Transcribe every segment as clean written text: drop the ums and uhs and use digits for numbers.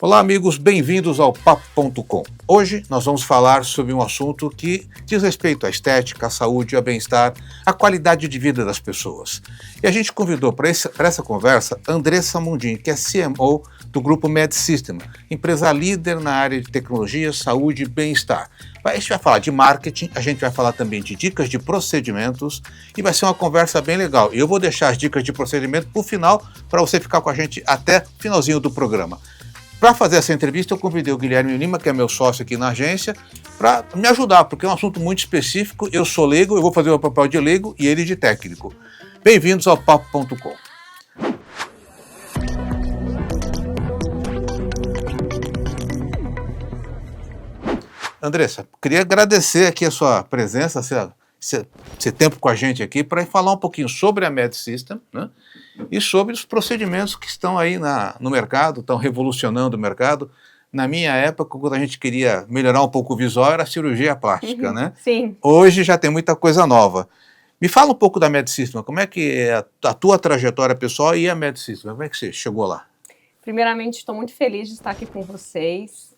Olá, amigos, bem-vindos ao Papo.com. Hoje nós vamos falar sobre um assunto que diz respeito à estética, à saúde, ao bem-estar, à qualidade de vida das pessoas. E a gente convidou para essa conversa Andressa Mundin, que é CMO do grupo MedSystem, empresa líder na área de tecnologia, saúde e bem-estar. A gente vai falar de marketing, a gente vai falar também de dicas de procedimentos e vai ser uma conversa bem legal. E eu vou deixar as dicas de procedimento para o final, para você ficar com a gente até o finalzinho do programa. Para fazer essa entrevista, eu convidei o Guilherme Lima, que é meu sócio aqui na agência, para me ajudar, porque é um assunto muito específico. Eu sou leigo, eu vou fazer o papel de leigo e ele de técnico. Bem-vindos ao Papo.com. Andressa, queria agradecer aqui a sua presença, esse tempo com a gente aqui, para falar um pouquinho sobre a MedSystem, né? E sobre os procedimentos que estão aí no mercado, estão revolucionando o mercado. Na minha época, quando a gente queria melhorar um pouco o visual, era a cirurgia plástica, né? Sim. Hoje já tem muita coisa nova. Me fala um pouco da MedSystem, como é que é a tua trajetória pessoal e a MedSystem, como é que você chegou lá? Primeiramente, estou muito feliz de estar aqui com vocês.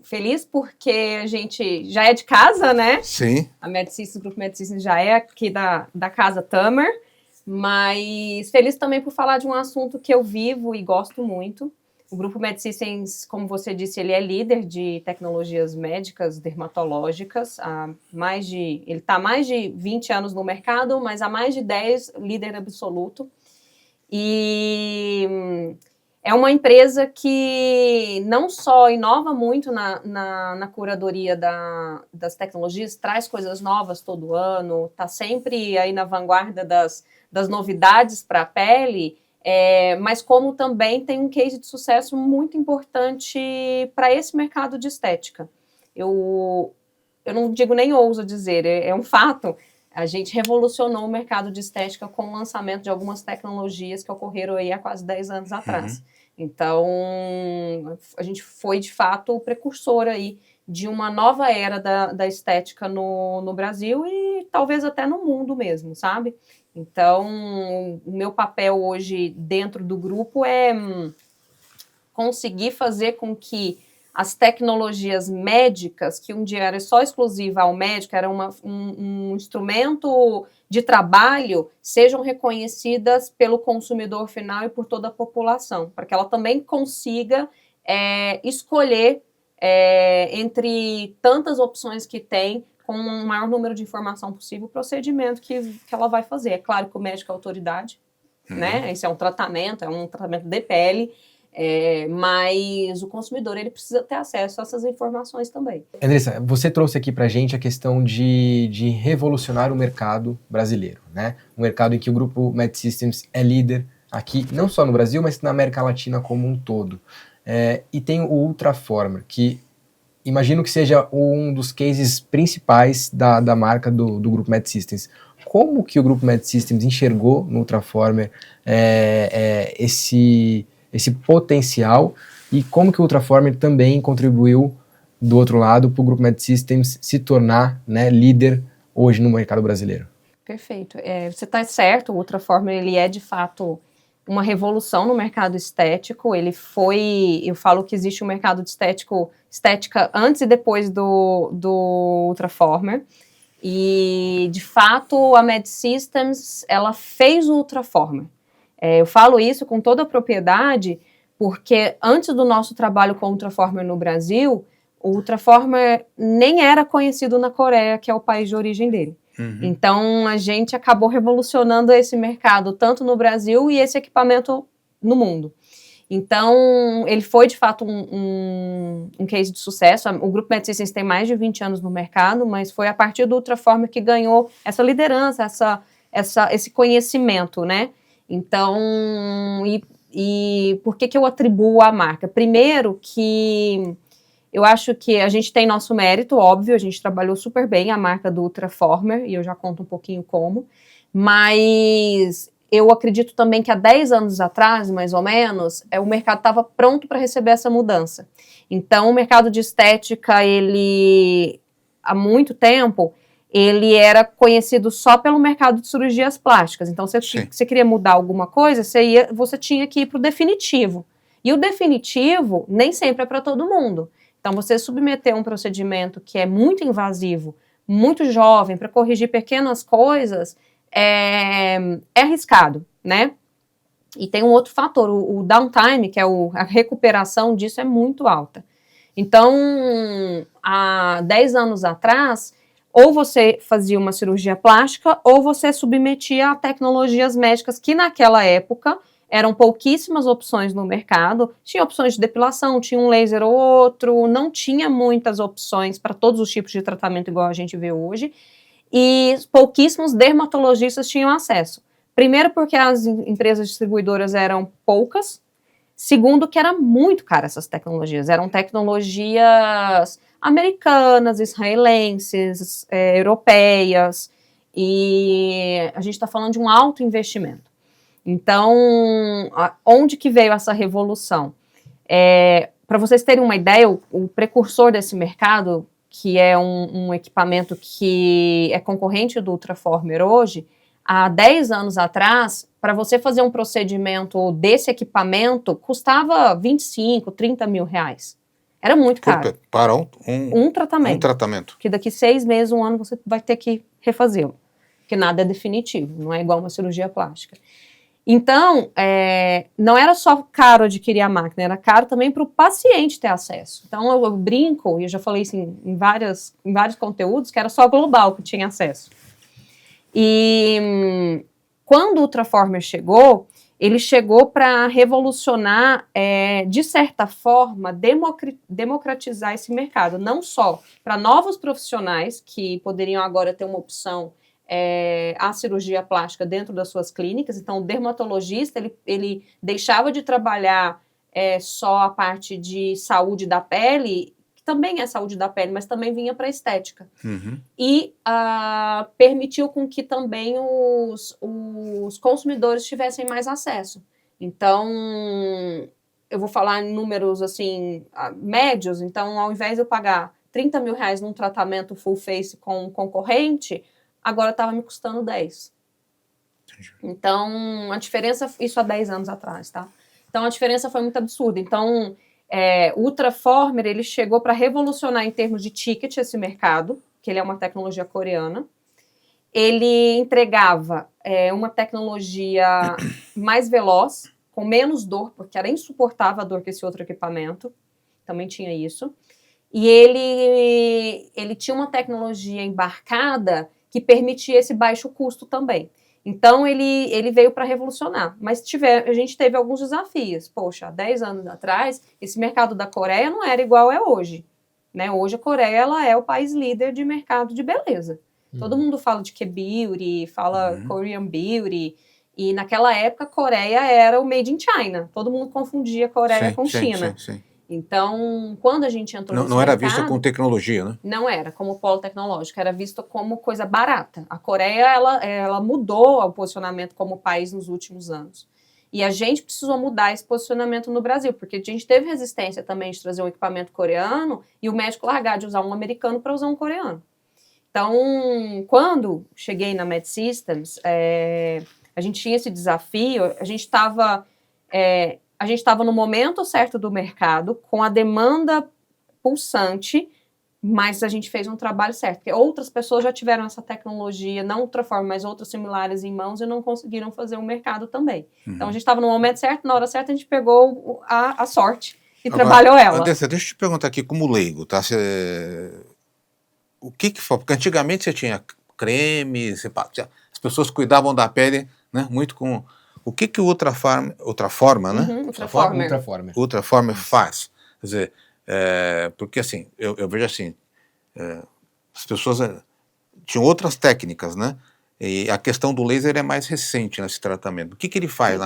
Feliz porque a gente já é de casa, né? Sim. A MedSystem, o Grupo MedSystem já é aqui da casa Tamer, mas feliz também por falar de um assunto que eu vivo e gosto muito. O Grupo MedSystems, como você disse, ele é líder de tecnologias médicas dermatológicas. Ele está há mais de 20 anos no mercado, mas há mais de 10 líder absoluto. E é uma empresa que não só inova muito na curadoria das tecnologias, traz coisas novas todo ano, está sempre aí na vanguarda das novidades para a pele, mas como também tem um case de sucesso muito importante para esse mercado de estética. Eu não digo nem ouso dizer, é um fato. A gente revolucionou o mercado de estética com o lançamento de algumas tecnologias que ocorreram aí há quase 10 anos atrás. Então, a gente foi, de fato, o precursor aí de uma nova era da estética no Brasil e talvez até no mundo mesmo, sabe? Então, o meu papel hoje dentro do grupo é conseguir fazer com que as tecnologias médicas, que um dia era só exclusiva ao médico, era um instrumento de trabalho, sejam reconhecidas pelo consumidor final e por toda a população, para que ela também consiga escolher entre tantas opções que tem, com o maior número de informação possível, o procedimento que ela vai fazer. É claro que o médico é autoridade, né? Esse é um tratamento de pele, mas o consumidor ele precisa ter acesso a essas informações também. Andressa, você trouxe aqui pra gente a questão de revolucionar o mercado brasileiro, né? Um mercado em que o grupo MedSystems é líder aqui, não só no Brasil, mas na América Latina como um todo. E tem o Ultraformer, que imagino que seja um dos cases principais da marca do grupo MedSystems. Como que o grupo MedSystems enxergou no Ultraformer esse potencial e como que o Ultraformer também contribuiu do outro lado para o Grupo MedSystems se tornar, né, líder hoje no mercado brasileiro? Perfeito. Você está certo, o Ultraformer ele é de fato uma revolução no mercado estético. Eu falo que existe um mercado de estética antes e depois do Ultraformer. E de fato a MedSystems ela fez o Ultraformer. Eu falo isso com toda a propriedade, porque antes do nosso trabalho com o Ultraformer no Brasil, o Ultraformer nem era conhecido na Coreia, que é o país de origem dele. Então, a gente acabou revolucionando esse mercado, tanto no Brasil e esse equipamento no mundo. Então, ele foi, de fato, um case de sucesso. O Grupo MedSystems tem mais de 20 anos no mercado, mas foi a partir do Ultraformer que ganhou essa liderança, esse conhecimento, né? Então, e por que eu atribuo à marca? Primeiro que eu acho que a gente tem nosso mérito, óbvio, a gente trabalhou super bem a marca do Ultraformer, e eu já conto um pouquinho como, mas eu acredito também que há 10 anos atrás, mais ou menos, o mercado estava pronto para receber essa mudança. Então, o mercado de estética, há muito tempo, ele era conhecido só pelo mercado de cirurgias plásticas. Então, você queria mudar alguma coisa, você tinha que ir para o definitivo. E o definitivo nem sempre é para todo mundo. Então, você submeter um procedimento que é muito invasivo, muito jovem, para corrigir pequenas coisas, é arriscado, né? E tem um outro fator, o downtime, que é a recuperação disso, é muito alta. Então, há 10 anos atrás, ou você fazia uma cirurgia plástica, ou você submetia a tecnologias médicas que naquela época eram pouquíssimas opções no mercado. Tinha opções de depilação, tinha um laser ou outro, não tinha muitas opções para todos os tipos de tratamento igual a gente vê hoje, e pouquíssimos dermatologistas tinham acesso. Primeiro porque as empresas distribuidoras eram poucas, segundo que era muito cara essas tecnologias, eram tecnologias americanas, israelenses, europeias, e a gente está falando de um alto investimento. Então, onde que veio essa revolução? Para vocês terem uma ideia, o precursor desse mercado, que é um equipamento que é concorrente do Ultraformer hoje, há 10 anos atrás, para você fazer um procedimento desse equipamento, custava 25, 30 mil reais. Era muito caro. Para um tratamento. Um tratamento. Que daqui 6 meses, 1 ano, você vai ter que refazê-lo. Porque nada é definitivo, não é igual uma cirurgia plástica. Então, não era só caro adquirir a máquina, era caro também para o paciente ter acesso. Então, eu brinco, e eu já falei isso em vários conteúdos, que era só global que tinha acesso. E quando o Ultraformer chegou, ele chegou para revolucionar, de certa forma, democratizar esse mercado, não só para novos profissionais que poderiam agora ter uma opção a cirurgia plástica dentro das suas clínicas. Então, o dermatologista, ele deixava de trabalhar só a parte de saúde da pele, que também é saúde da pele, mas também vinha para a estética. Uhum. E permitiu com que também os consumidores tivessem mais acesso. Então, eu vou falar em números assim, médios. Então, ao invés de eu pagar 30 mil reais num tratamento full face com um concorrente, agora estava me custando 10. Entendi. Então, a diferença, isso há 10 anos atrás, tá? Então, a diferença foi muito absurda. Então, o Ultraformer, ele chegou para revolucionar em termos de ticket esse mercado, que ele é uma tecnologia coreana. Ele entregava uma tecnologia mais veloz, com menos dor, porque era insuportável a dor que esse outro equipamento. Também tinha isso. E ele tinha uma tecnologia embarcada que permitia esse baixo custo também. Então, ele veio para revolucionar. Mas a gente teve alguns desafios. Poxa, há 10 anos atrás, esse mercado da Coreia não era igual é hoje. Né? Hoje, a Coreia ela é o país líder de mercado de beleza. Todo mundo fala de K-Beauty, fala Korean Beauty. E, naquela época, a Coreia era o made in China. Todo mundo confundia Coreia com China. Sim. Então, quando a gente entrou nesse não era mercado, visto com tecnologia, né? Não era como polo tecnológico, era visto como coisa barata. A Coreia, ela mudou o posicionamento como país nos últimos anos. E a gente precisou mudar esse posicionamento no Brasil, porque a gente teve resistência também de trazer um equipamento coreano e o médico largar de usar um americano para usar um coreano. Então, quando cheguei na Med Systems, a gente tinha esse desafio, a gente estava no momento certo do mercado, com a demanda pulsante, mas a gente fez um trabalho certo, porque outras pessoas já tiveram essa tecnologia, não Ultraformer, mas outras similares em mãos e não conseguiram fazer o mercado também. Então, a gente estava no momento certo, na hora certa, a gente pegou a sorte e trabalhou ela. Andressa, deixa eu te perguntar aqui como leigo, tá? O que foi? Porque antigamente você tinha creme, as pessoas cuidavam da pele, né, muito com... O que o Ultraformer, né? Ultraformer faz? Quer dizer, porque assim, eu vejo assim, as pessoas tinham outras técnicas, né? E a questão do laser é mais recente nesse tratamento. O que ele faz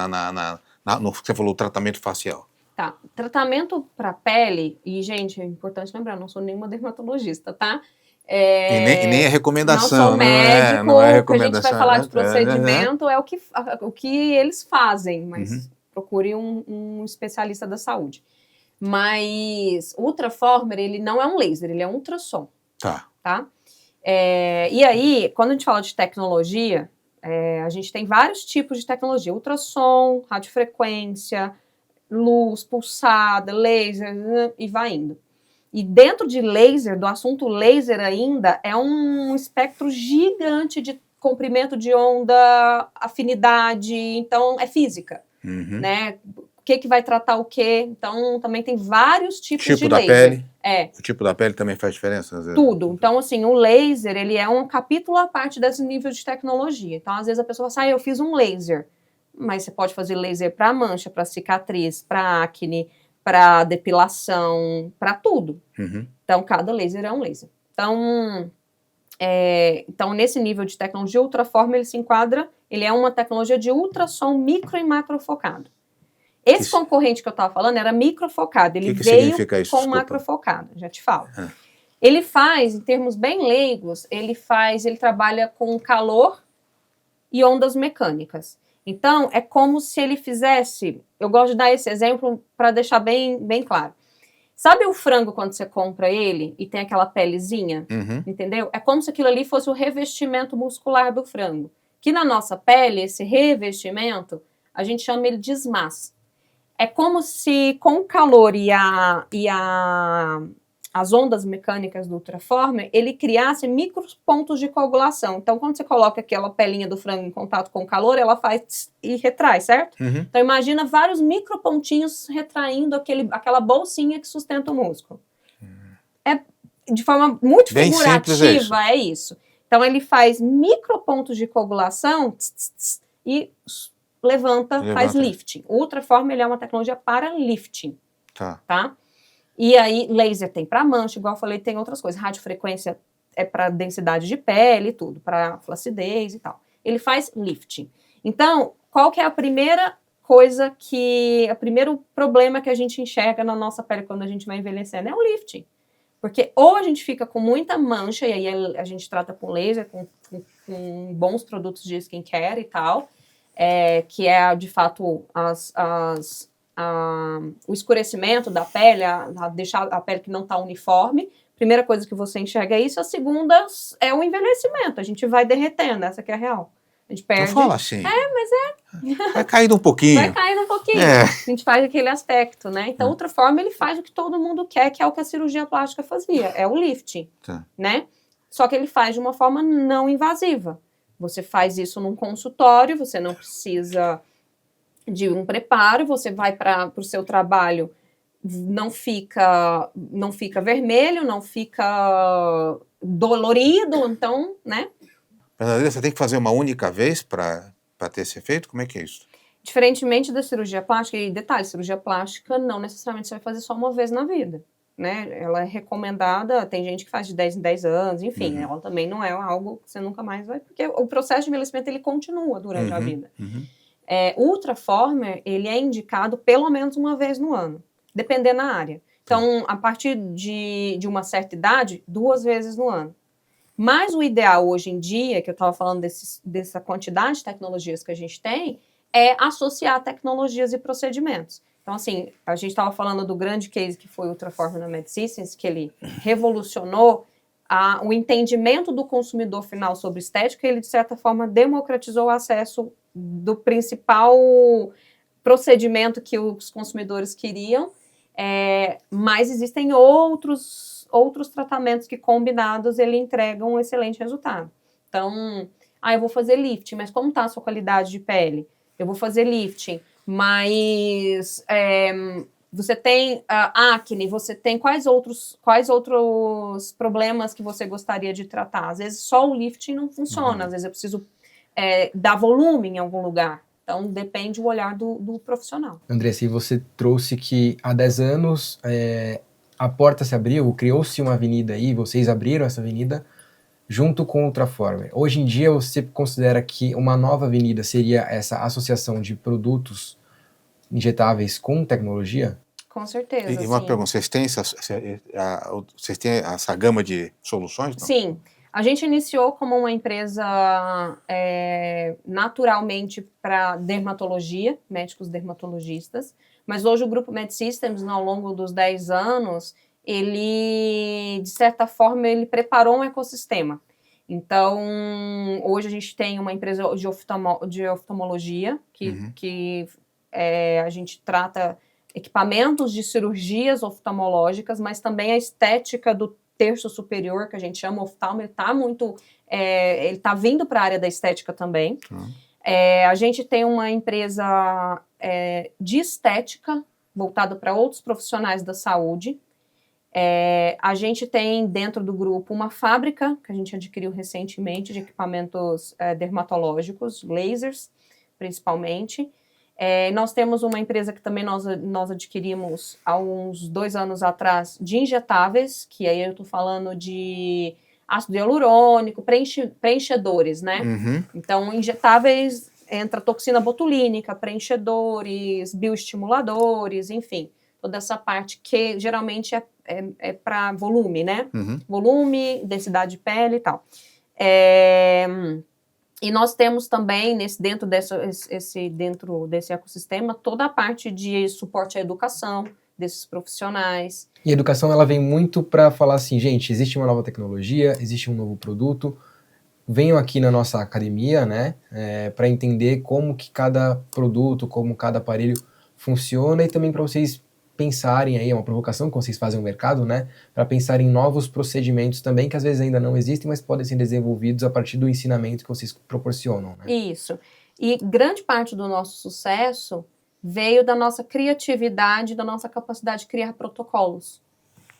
no que você falou, tratamento facial? Tá, tratamento para pele, e gente, é importante lembrar, não sou nenhuma dermatologista, tá? E nem é recomendação, não sou médico, não é recomendação. O que a gente vai falar de procedimento é o que eles fazem, mas procure um especialista da saúde. Mas o Ultraformer, ele não é um laser, ele é um ultrassom. Tá? E aí, quando a gente fala de tecnologia, a gente tem vários tipos de tecnologia. Ultrassom, radiofrequência, luz, pulsada, laser, e vai indo. E dentro de laser, do assunto laser ainda, é um espectro gigante de comprimento de onda, afinidade, então é física, né? O que vai tratar o quê? Então também tem vários tipos de da laser. Pele? O tipo da pele também faz diferença? Às vezes? Tudo. Então, assim, o laser, ele é um capítulo à parte desse nível de tecnologia. Então, às vezes a pessoa fala assim, eu fiz um laser. Mas você pode fazer laser para mancha, para cicatriz, para acne, para depilação, para tudo. Então, cada laser é um laser. Então, nesse nível de tecnologia, o Ultraform, ele se enquadra, ele é uma tecnologia de ultrassom micro e macro focado. Esse concorrente que eu estava falando era microfocado, ele veio com macrofocado, já te falo. Ele faz, em termos bem leigos, ele trabalha com calor e ondas mecânicas. Então, é como se ele fizesse, eu gosto de dar esse exemplo para deixar bem, bem claro. Sabe o frango quando você compra ele e tem aquela pelezinha, entendeu? É como se aquilo ali fosse o revestimento muscular do frango. Que na nossa pele, esse revestimento, a gente chama ele de SMAS. É como se com o calor e as ondas mecânicas do Ultraformer, ele criasse micros pontos de coagulação. Então, quando você coloca aquela pelinha do frango em contato com o calor, ela faz e retrai, certo? Então, imagina vários micropontinhos retraindo aquela bolsinha que sustenta o músculo. É de forma muito bem figurativa, é isso. Então, ele faz micropontos de coagulação e levanta, faz lifting. O Ultraformer, ele é uma tecnologia para lifting. Tá? E aí, laser tem para mancha, igual eu falei, tem outras coisas. Radiofrequência é para densidade de pele e tudo, para flacidez e tal. Ele faz lifting. Então, qual que é a primeira coisa o primeiro problema que a gente enxerga na nossa pele quando a gente vai envelhecendo? É o lifting. Porque ou a gente fica com muita mancha, e aí a gente trata com laser, com bons produtos de skincare e tal, que é, de fato, o escurecimento da pele, deixar a pele que não está uniforme. Primeira coisa que você enxerga é isso. A segunda é o envelhecimento. A gente vai derretendo, essa que é a real. A gente perde. Não fala assim. Vai caindo um pouquinho. Vai caindo um pouquinho. A gente faz aquele aspecto, né? Então, o Ultraform, ele faz o que todo mundo quer, que é o que a cirurgia plástica fazia. É o lifting, né? Só que ele faz de uma forma não invasiva. Você faz isso num consultório, você não precisa de um preparo, você vai para o seu trabalho, não fica vermelho, não fica dolorido, então, né? Você tem que fazer uma única vez para ter esse efeito? Como é que é isso? Diferentemente da cirurgia plástica, e detalhe, cirurgia plástica não necessariamente você vai fazer só uma vez na vida, né? Ela é recomendada, tem gente que faz de 10 em 10 anos, enfim, ela também não é algo que você nunca mais vai, porque o processo de envelhecimento, ele continua durante a vida. O Ultraformer, ele é indicado pelo menos uma vez no ano, dependendo da área. Então, a partir de uma certa idade, 2 vezes no ano. Mas o ideal hoje em dia, que eu estava falando dessa quantidade de tecnologias que a gente tem, é associar tecnologias e procedimentos. Então, assim, a gente estava falando do grande case que foi o Ultraformer na MedSystems, que ele revolucionou o entendimento do consumidor final sobre estética, ele, de certa forma, democratizou o acesso do principal procedimento que os consumidores queriam, mas existem outros tratamentos que, combinados, ele entregam um excelente resultado. Então, eu vou fazer lifting, mas como está a sua qualidade de pele? Eu vou fazer lifting, mas você tem acne, você tem quais outros problemas que você gostaria de tratar? Às vezes só o lifting não funciona, às vezes eu preciso dar volume em algum lugar. Então, depende do olhar do profissional. Andressa, e você trouxe que há 10 anos a porta se abriu, criou-se uma avenida aí, vocês abriram essa avenida junto com o Ultraformer. Hoje em dia, você considera que uma nova avenida seria essa associação de produtos injetáveis com tecnologia? Com certeza, E uma pergunta, vocês têm essa gama de soluções? Não? Sim. A gente iniciou como uma empresa naturalmente para dermatologia, médicos dermatologistas, mas hoje o Grupo MedSystems, ao longo dos 10 anos, ele, de certa forma, ele preparou um ecossistema. Então, hoje a gente tem uma empresa de oftalmologia, que a gente trata equipamentos de cirurgias oftalmológicas, mas também a estética do terço superior, que a gente chama oftalmo, ele está muito, ele está vindo para a área da estética também. A gente tem uma empresa de estética voltada para outros profissionais da saúde. A gente tem dentro do grupo uma fábrica que a gente adquiriu recentemente de equipamentos dermatológicos, lasers, principalmente. Nós temos uma empresa que também nós adquirimos há uns 2 anos atrás de injetáveis, que aí eu estou falando de ácido hialurônico, preenchedores, né? Então, injetáveis, entra toxina botulínica, preenchedores, bioestimuladores, enfim, toda essa parte que geralmente é para volume, né? Volume, densidade de pele e tal. E nós temos também, dentro desse ecossistema, toda a parte de suporte à educação desses profissionais. E a educação, ela vem muito para falar assim, gente, existe uma nova tecnologia, existe um novo produto, venham aqui na nossa academia, né, para entender como que cada produto, como cada aparelho funciona e também para vocês pensarem aí, é uma provocação que vocês fazem no mercado, né, para pensar em novos procedimentos também, que às vezes ainda não existem, mas podem ser desenvolvidos a partir do ensinamento que vocês proporcionam, né? Isso. E grande parte do nosso sucesso veio da nossa criatividade, da nossa capacidade de criar protocolos,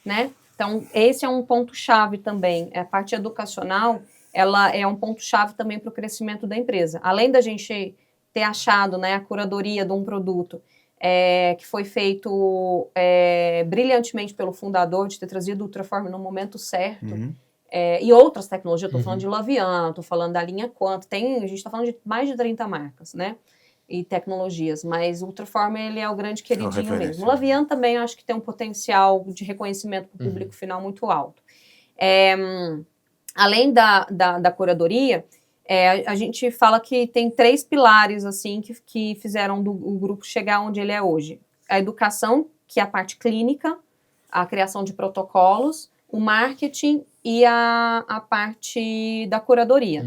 né? Então, esse é um ponto-chave também. A parte educacional, ela é um ponto-chave também para o crescimento da empresa. Além da gente ter achado, né, a curadoria de um produto que foi feito brilhantemente pelo fundador, de ter trazido o Ultraform no momento certo, e outras tecnologias, estou falando de Lavian, estou falando da linha Quanto, a gente está falando de mais de 30 marcas, né, e tecnologias, mas o Ultraform, ele é o grande queridinho mesmo. O Lavian também acho que tem um potencial de reconhecimento para o público final muito alto. Além da curadoria, a gente fala que tem 3 pilares assim que fizeram o grupo chegar onde ele é hoje. A educação, que é a parte clínica, a criação de protocolos, o marketing e a parte da curadoria.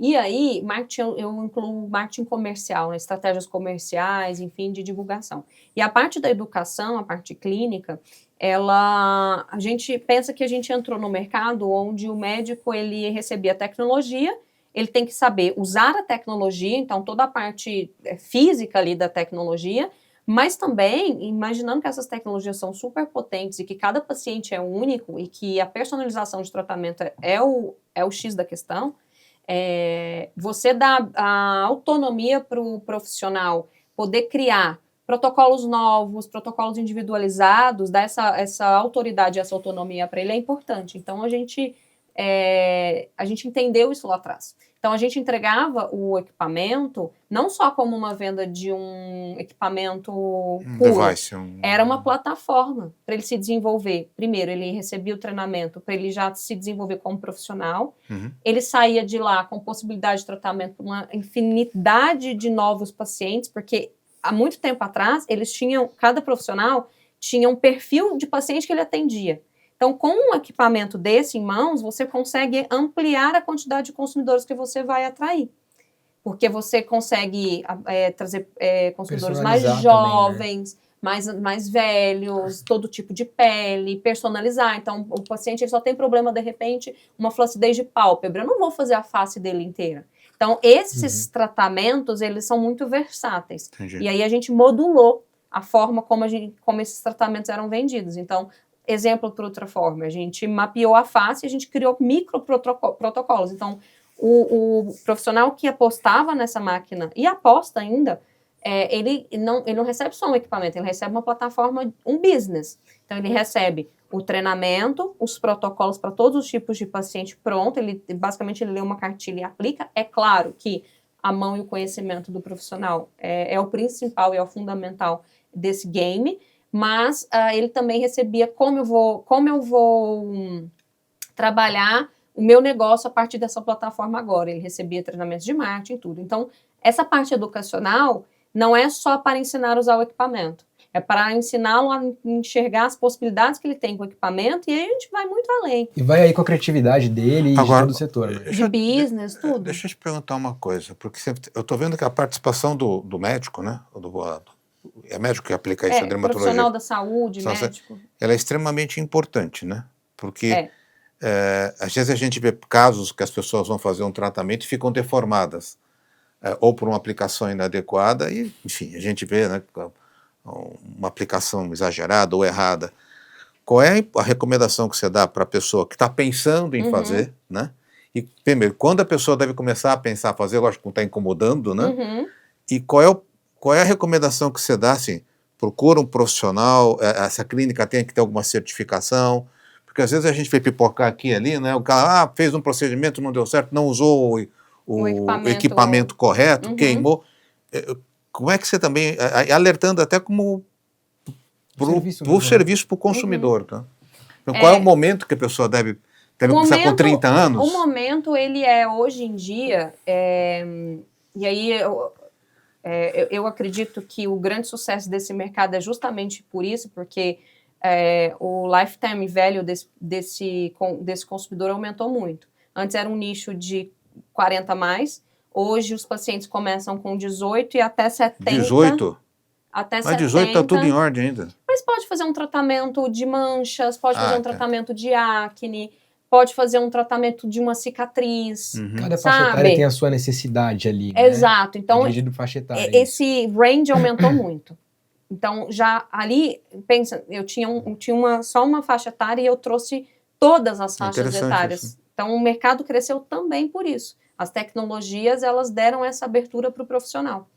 E aí, marketing, eu incluo marketing comercial, né, estratégias comerciais, enfim, de divulgação. E a parte da educação, a parte clínica, a gente pensa que a gente entrou no mercado onde o médico, ele recebia tecnologia, ele tem que saber usar a tecnologia, então toda a parte física ali da tecnologia, mas também imaginando que essas tecnologias são super potentes e que cada paciente é único e que a personalização de tratamento é o X da questão, você dá a autonomia para o profissional poder criar protocolos novos, protocolos individualizados, dar essa autoridade, essa autonomia para ele é importante. Então, a gente entendeu isso lá atrás. Então, a gente entregava o equipamento não só como uma venda de um equipamento puro, device, era uma plataforma para ele se desenvolver. Primeiro, ele recebia o treinamento para ele já se desenvolver como profissional. Ele saía de lá com possibilidade de tratamento para uma infinidade de novos pacientes, porque há muito tempo atrás, cada profissional tinha um perfil de paciente que ele atendia. Então, com um equipamento desse em mãos, você consegue ampliar a quantidade de consumidores que você vai atrair. Porque você consegue trazer consumidores mais jovens, também, né? mais velhos, todo tipo de pele, personalizar. Então, o paciente ele só tem problema, de repente, uma flacidez de pálpebra. Eu não vou fazer a face dele inteira. Então, esses tratamentos, eles são muito versáteis. Entendi. E aí a gente modulou a forma como esses tratamentos eram vendidos. Então, exemplo para o Ultraform, a gente mapeou a face e a gente criou micro protocolos. Então, o profissional que apostava nessa máquina e aposta ainda, ele não recebe só um equipamento, ele recebe uma plataforma, um business. Então, ele recebe o treinamento, os protocolos para todos os tipos de paciente pronto, basicamente ele lê uma cartilha e aplica. É claro que a mão e o conhecimento do profissional é o principal e é o fundamental desse game, mas ele também recebia como eu vou trabalhar o meu negócio a partir dessa plataforma agora. Ele recebia treinamentos de marketing e tudo. Então, essa parte educacional não é só para ensinar a usar o equipamento, é para ensiná-lo a enxergar as possibilidades que ele tem com o equipamento, e aí a gente vai muito além. E vai aí com a criatividade dele e agora, de todo o setor. Né? De business, tudo. Deixa eu te perguntar uma coisa, porque eu estou vendo que a participação do médico, né, É médico que aplica isso, a dermatologia. Profissional da saúde, Nossa, médico. Ela é extremamente importante, né? Porque às vezes a gente vê casos que as pessoas vão fazer um tratamento e ficam deformadas, ou por uma aplicação inadequada, e, enfim, a gente vê, né, uma aplicação exagerada ou errada. Qual é a recomendação que você dá para a pessoa que está pensando em fazer, né? E, primeiro, quando a pessoa deve começar a pensar fazer, lógico que não está incomodando, né? E qual é a recomendação que você dá, assim, procura um profissional, essa clínica tem que ter alguma certificação, porque às vezes a gente vê pipocar aqui e ali, né? O cara fez um procedimento, não deu certo, não usou o equipamento correto, queimou. Como é que você também, alertando até como pro serviço para o consumidor, tá? Então, qual é o momento que a pessoa deve começar com 30 anos? O momento, ele hoje em dia, e aí eu acredito que o grande sucesso desse mercado é justamente por isso, porque o lifetime value desse consumidor aumentou muito. Antes era um nicho de 40 mais, hoje os pacientes começam com 18 e até 70. 18? Até Mas 70. 18 está tudo em ordem ainda. Mas pode fazer um tratamento de manchas, pode fazer um tratamento de acne, pode fazer um tratamento de uma cicatriz. Cada faixa etária tem a sua necessidade ali, né? Exato. Então, faixa etária, esse range aumentou muito. Então, já ali, pensa, eu tinha só uma faixa etária e eu trouxe todas as faixas etárias. Isso. Então, o mercado cresceu também por isso. As tecnologias, elas deram essa abertura para o profissional.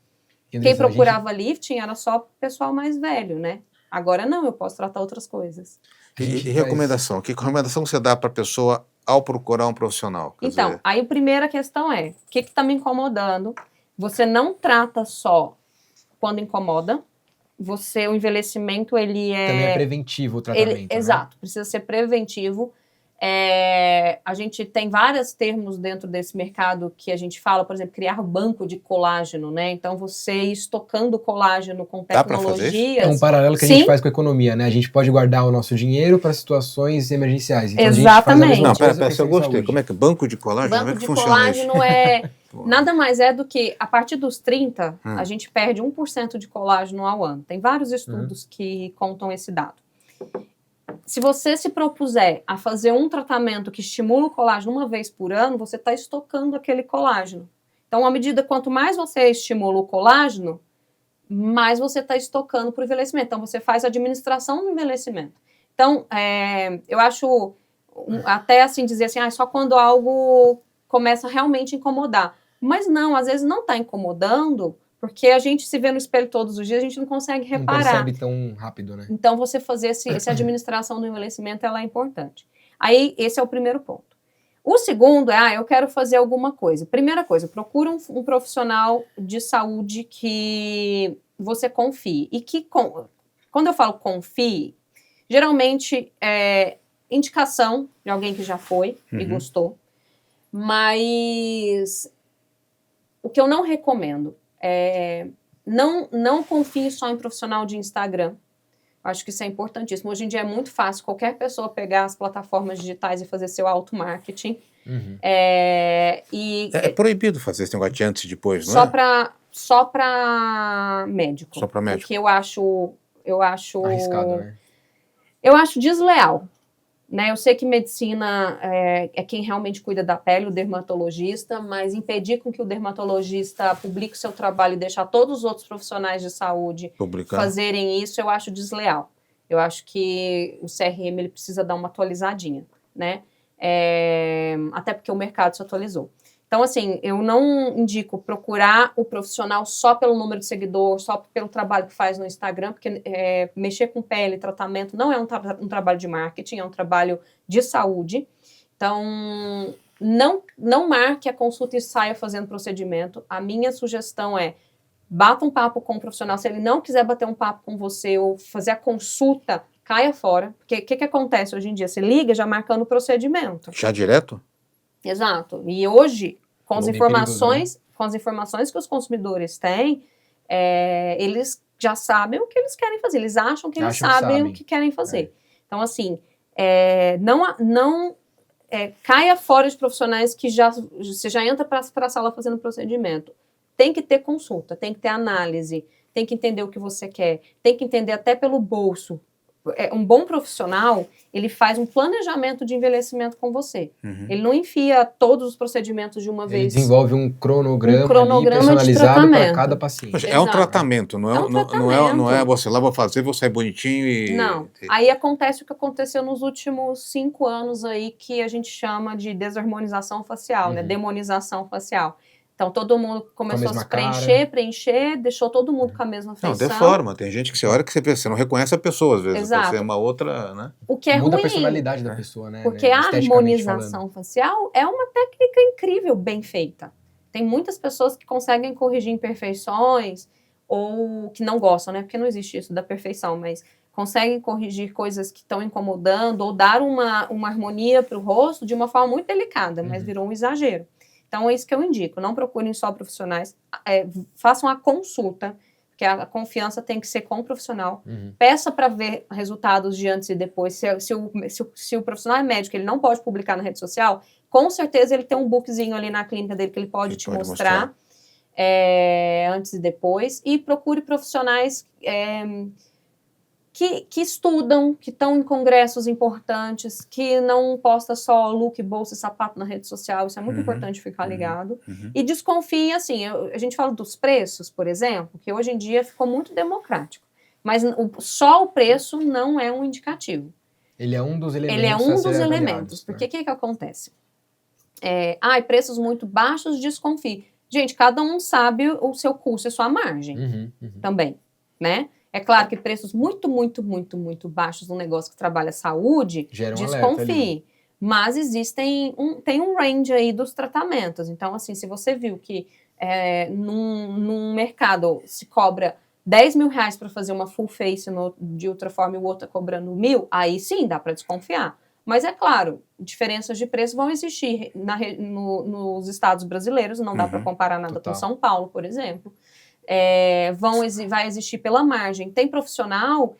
Quem procurava lifting era só pessoal mais velho, né? Agora não, eu posso tratar outras coisas. E recomendação? Que recomendação você dá para a pessoa ao procurar um profissional? Então, aí a primeira questão é, o que está me incomodando? Você não trata só quando incomoda. O envelhecimento, ele também é preventivo o tratamento, né? Exato, precisa ser preventivo. A gente tem vários termos dentro desse mercado que a gente fala, por exemplo, criar banco de colágeno, né? Então, você estocando colágeno com tecnologias... Dá pra fazer isso? É um paralelo que a gente faz com a economia, né? A gente pode guardar o nosso dinheiro para situações emergenciais. Então, exatamente. A gente faz pera, eu gostei. Como é que banco de colágeno? Banco como é que de funciona colágeno isso? Nada mais é do que, a partir dos 30, a gente perde 1% de colágeno ao ano. Tem vários estudos que contam esse dado. Se você se propuser a fazer um tratamento que estimula o colágeno uma vez por ano, você está estocando aquele colágeno. Então, à medida quanto mais você estimula o colágeno, mais você está estocando para o envelhecimento. Então, você faz a administração do envelhecimento. Então, eu acho, até assim, dizer assim, só quando algo começa a realmente incomodar. Mas não, às vezes não está incomodando, porque a gente se vê no espelho todos os dias, a gente não consegue reparar. Não percebe tão rápido, né? Então, você fazer essa administração do envelhecimento, ela é importante. Aí, esse é o primeiro ponto. O segundo eu quero fazer alguma coisa. Primeira coisa, procura um profissional de saúde que você confie. E que, quando eu falo confie, geralmente é indicação de alguém que já foi e gostou. Mas o que eu não recomendo não confie só em profissional de Instagram. Acho que isso é importantíssimo. Hoje em dia é muito fácil qualquer pessoa pegar as plataformas digitais e fazer seu auto-marketing. É proibido fazer esse negócio de antes e depois, não é? Só para médico. Só para médico. Porque eu acho arriscado, né? Eu acho desleal. Né, eu sei que medicina é quem realmente cuida da pele, o dermatologista, mas impedir com que o dermatologista publique o seu trabalho e deixar todos os outros profissionais de saúde fazerem isso, eu acho desleal. Eu acho que o CRM ele precisa dar uma atualizadinha, né? Até porque o mercado se atualizou. Então, assim, eu não indico procurar o profissional só pelo número de seguidores, só pelo trabalho que faz no Instagram, porque mexer com pele, tratamento, não é um trabalho de marketing, é um trabalho de saúde. Então, não marque a consulta e saia fazendo procedimento. A minha sugestão bata um papo com o profissional. Se ele não quiser bater um papo com você ou fazer a consulta, caia fora. Porque o que acontece hoje em dia? Você liga já marcando o procedimento. Já direto? Exato. E hoje, com as informações que os consumidores têm, eles já sabem o que eles querem fazer. Eles acham que eles sabem o que querem fazer. Então, assim, não caia fora de profissionais que você já entra para a sala fazendo procedimento. Tem que ter consulta, tem que ter análise. tem que entender o que você quer, tem que entender até pelo bolso. Um bom profissional, ele faz um planejamento de envelhecimento com você. Ele não enfia todos os procedimentos de uma vez. Ele desenvolve um cronograma ali, de personalizado para tratamento. cada paciente. Poxa, é um tratamento, não é você lá, vou fazer, vou sair bonitinho e... Não. Aí acontece o que aconteceu nos últimos 5 anos aí, que a gente chama de desarmonização facial, né? Demonização facial. Então, todo mundo começou a se preencher, deixou todo mundo com a mesma feição. Não, deforma. Tem gente que você olha que você não reconhece a pessoa, às vezes. Exato. Você é uma outra, né? O que é Muda ruim, a personalidade da pessoa, né? Porque a harmonização facial é uma técnica incrível, bem feita. Tem muitas pessoas que conseguem corrigir imperfeições, ou que não gostam, né? Porque não existe isso da perfeição, mas conseguem corrigir coisas que estão incomodando, ou dar uma harmonia para o rosto de uma forma muito delicada, mas virou um exagero. Então, é isso que eu indico. Não procurem só profissionais. Façam a consulta, porque a confiança tem que ser com o profissional. Peça para ver resultados de antes e depois. Se o profissional é médico, ele não pode publicar na rede social, com certeza ele tem um bookzinho ali na clínica dele que ele pode te mostrar. Antes e depois. E procure profissionais que estudam, que estão em congressos importantes, que não posta só look, bolsa e sapato na rede social. Isso é muito importante ficar ligado. E desconfie, assim, a gente fala dos preços, por exemplo, que hoje em dia ficou muito democrático. Mas só o preço não é um indicativo. Ele é um dos elementos. Ele é um dos elementos. Porque o que acontece? Preços muito baixos, desconfie. Gente, cada um sabe o seu custo e sua margem também, né? É claro que preços muito, muito, muito, muito baixos num negócio que trabalha saúde, desconfie. Mas tem um range aí dos tratamentos. Então, assim, se você viu que num mercado se cobra 10 mil reais para fazer uma full face de ultraforme e o outro tá cobrando 1.000, aí sim dá para desconfiar. Mas é claro, diferenças de preço vão existir nos estados brasileiros, não dá para comparar nada com São Paulo, por exemplo. Vai existir pela margem. Tem profissional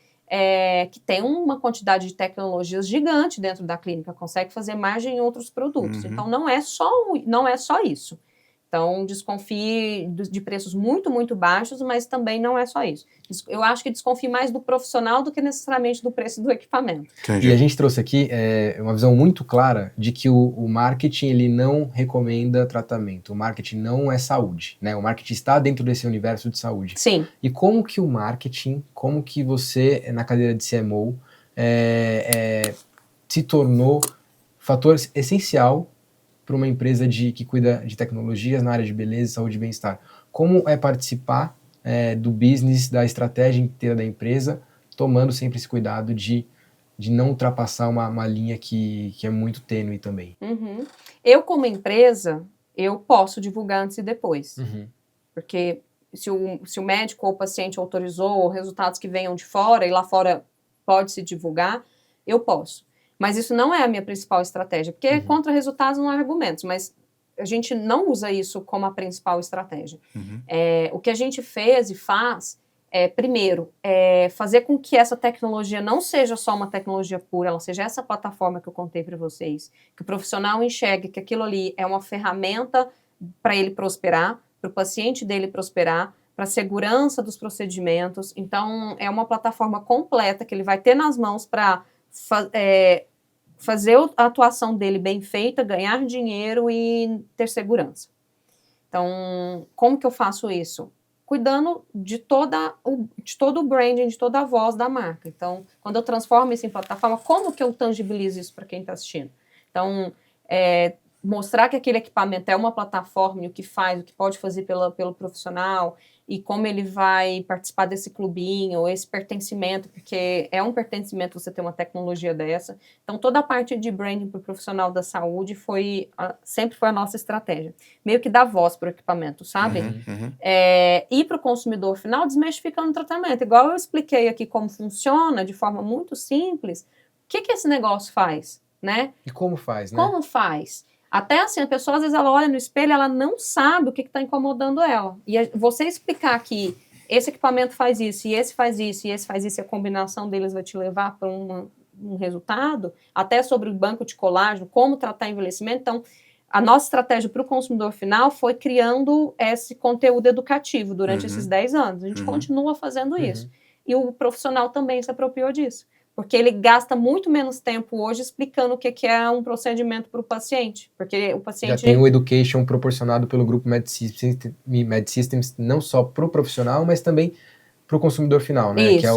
que tem uma quantidade de tecnologias gigante dentro da clínica, consegue fazer margem em outros produtos. Então, não é só isso. Então, desconfie de preços muito, muito baixos, mas também não é só isso. Eu acho que desconfie mais do profissional do que necessariamente do preço do equipamento. Entendi. E a gente trouxe aqui uma visão muito clara de que o marketing ele não recomenda tratamento. O marketing não é saúde, né? O marketing está dentro desse universo de saúde. Sim. E como que o marketing, como que você, na cadeira de CMO, se tornou fator essencial para uma empresa que cuida de tecnologias na área de beleza, saúde e bem-estar? Como é participar do business, da estratégia inteira da empresa, tomando sempre esse cuidado de não ultrapassar uma linha que é muito tênue também? Eu, como empresa, eu posso divulgar antes e depois. Porque se o médico ou o paciente autorizou resultados que venham de fora, e lá fora pode-se divulgar, eu posso. Mas isso não é a minha principal estratégia, porque contra resultados não há argumentos, mas a gente não usa isso como a principal estratégia. O que a gente fez e faz primeiro, fazer com que essa tecnologia não seja só uma tecnologia pura, ela seja essa plataforma que eu contei para vocês, que o profissional enxergue que aquilo ali é uma ferramenta para ele prosperar, para o paciente dele prosperar, para a segurança dos procedimentos. Então, é uma plataforma completa que ele vai ter nas mãos para fazer a atuação dele bem feita, ganhar dinheiro e ter segurança. Então, como que eu faço isso? Cuidando de todo o branding, de toda a voz da marca. Então, quando eu transformo isso em plataforma, como que eu tangibilizo isso para quem está assistindo? Então, mostrar que aquele equipamento é uma plataforma e o que faz, o que pode fazer pelo profissional e como ele vai participar desse clubinho, esse pertencimento, porque é um pertencimento você ter uma tecnologia dessa. Então, toda a parte de branding para o profissional da saúde sempre foi a nossa estratégia. Meio que dar voz para o equipamento, sabe? E para o consumidor final, desmistificando o tratamento. Igual eu expliquei aqui como funciona, de forma muito simples, o que esse negócio faz, né? E como faz, né? Como faz? Até assim, a pessoa, às vezes, ela olha no espelho, ela não sabe o que está incomodando ela. E você explicar que esse equipamento faz isso, e esse faz isso, e esse faz isso, e a combinação deles vai te levar para um resultado, até sobre o banco de colágeno, como tratar envelhecimento. Então, a nossa estratégia para o consumidor final foi criando esse conteúdo educativo durante esses 10 anos. A gente continua fazendo isso. E o profissional também se apropriou disso. Porque ele gasta muito menos tempo hoje explicando o que é um procedimento para o paciente. Porque o paciente... Já tem o education proporcionado pelo grupo MedSystems, não só para o profissional, mas também para o consumidor final, né? Isso. Que é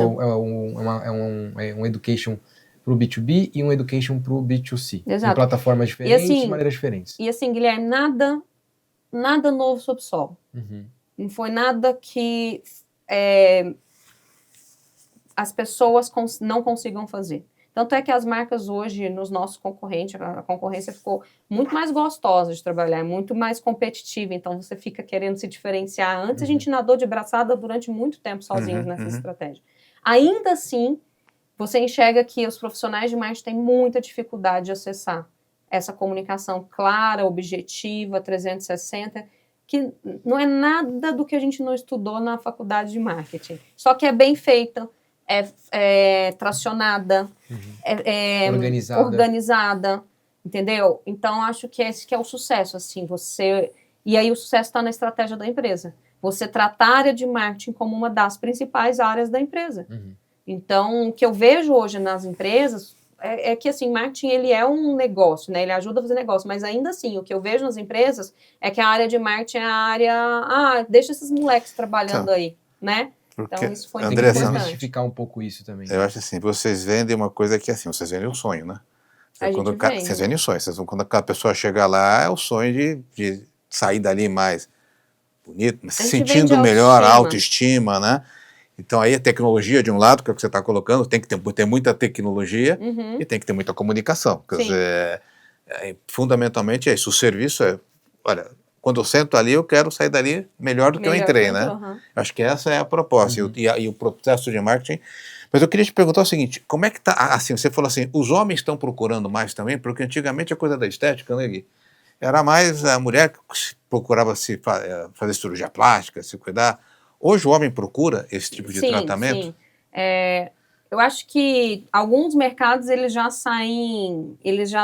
um education para o B2B e um education para o B2C. Exato. Em plataformas diferentes e maneiras diferentes. E assim, Guilherme, nada novo sob o sol. Não foi nada que as pessoas não consigam fazer. Tanto é que as marcas hoje, nos nossos concorrentes, a concorrência ficou muito mais gostosa de trabalhar, muito mais competitiva, então você fica querendo se diferenciar. Antes a gente nadou de braçada durante muito tempo sozinhos nessa estratégia. Ainda assim, você enxerga que os profissionais de marketing têm muita dificuldade de acessar essa comunicação clara, objetiva, 360, que não é nada do que a gente não estudou na faculdade de marketing. Só que é bem feita, é tracionada, organizada, entendeu? Então, acho que esse que é o sucesso, assim, E aí o sucesso está na estratégia da empresa. Você tratar a área de marketing como uma das principais áreas da empresa. Então, o que eu vejo hoje nas empresas é que, assim, marketing, ele é um negócio, né? Ele ajuda a fazer negócio, mas ainda assim, o que eu vejo nas empresas é que a área de marketing é a área... deixa esses moleques trabalhando aí, né? Então, isso foi muito importante. Desmistificar um pouco isso também. Eu acho assim, vocês vendem uma coisa que, assim, vocês vendem um sonho, né? Vocês vendem um sonho. Quando aquela pessoa chega lá, é o sonho de sair dali mais bonito, se sentindo melhor, autoestima, né? Então aí a tecnologia de um lado, que é o que você está colocando, tem que ter muita tecnologia e tem que ter muita comunicação. Quer dizer, fundamentalmente é isso. O serviço olha, quando eu sento ali, eu quero sair dali melhor do que eu entrei, né? Acho que essa é a proposta. E o processo de marketing. Mas eu queria te perguntar o seguinte, como é que tá, assim, você falou assim, os homens estão procurando mais também, porque antigamente a coisa da estética, né, Gui? Era mais a mulher que procurava fazer cirurgia plástica, se cuidar. Hoje o homem procura esse tipo de tratamento? Sim. Eu acho que alguns mercados eles já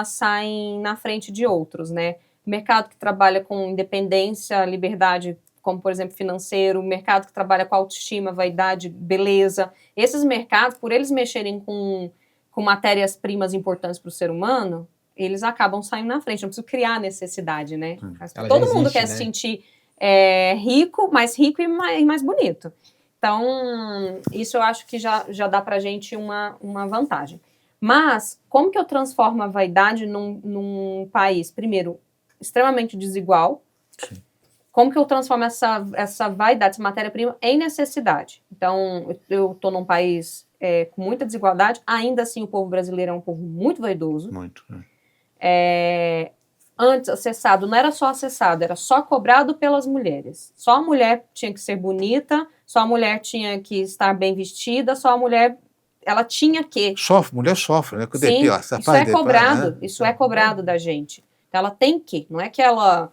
saem na frente de outros, né? O mercado que trabalha com independência, liberdade, como por exemplo financeiro, o mercado que trabalha com autoestima, vaidade, beleza. Esses mercados, por eles mexerem com matérias-primas importantes para o ser humano, eles acabam saindo na frente. Não preciso criar necessidade, né? Todo mundo quer se sentir mais rico e mais bonito. Então, isso eu acho que já dá pra gente uma vantagem. Mas, como que eu transformo a vaidade num país, primeiro, extremamente desigual? Sim. Como que eu transformo essa vaidade, essa matéria-prima, em necessidade? Então, eu estou num país com muita desigualdade, ainda assim o povo brasileiro é um povo muito vaidoso. Muito, Antes, acessado, não era só acessado, era só cobrado pelas mulheres. Só a mulher tinha que ser bonita, só a mulher tinha que estar bem vestida, só a mulher, ela tinha que... Mulher sofre, né? Sim, isso é cobrado, isso é cobrado da gente. Então, ela tem que, não é que ela